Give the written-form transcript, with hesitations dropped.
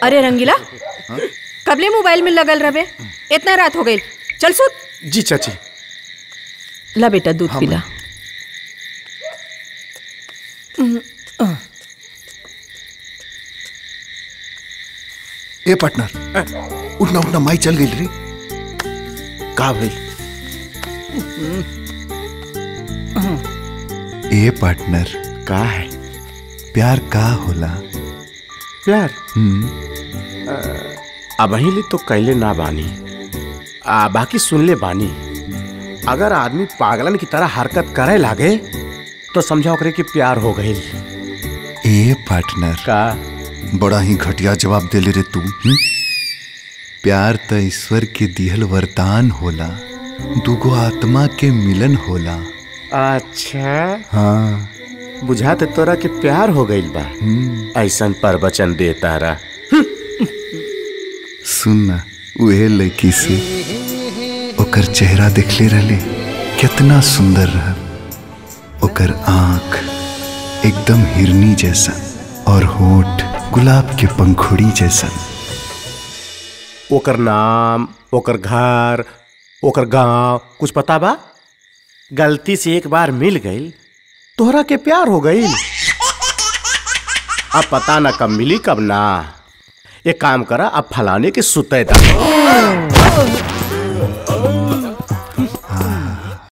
अरे रंगीला, कबले मोबाइल में लगल रहे, इतना रात हो गई, चल सुत। जी चाची। ला बेटा दूध पिला। ए पार्टनर, उठना उठना, माई चल गई रे। का भाई? ए पार्टनर, का है? प्यार का होला? प्यार अब ही तो कैले ना बानी, बाकी सुन ले बानी। अगर आदमी पागलन की तरह हरकत करे लागे तो समझा ओकरे कि प्यार हो गई। ए पार्टनर, का बड़ा ही घटिया जवाब दे ले रे तू। प्यार तो ईश्वर के दिहल वरदान होला, दुगो आत्मा के मिलन होला। अच्छा हाँ, बुझाते तोरा के प्यार हो गई बा। ऐसन प्रवचन दे तारा। सुन ना, उहे लड़की से ओकर चेहरा देखले रहले, कितना सुंदर रहा। ओकर आँख एकदम हिरनी जैसा और होठ गुलाब के पंखुड़ी जैसा। ओकर नाम, ओकर घर, ओकर गांव कुछ पता बा? गलती से एक बार मिल गई, तोहरा के प्यार हो गई। अब पता ना कब मिली कब ना। एक काम करा, अब फलाने के सुते दा।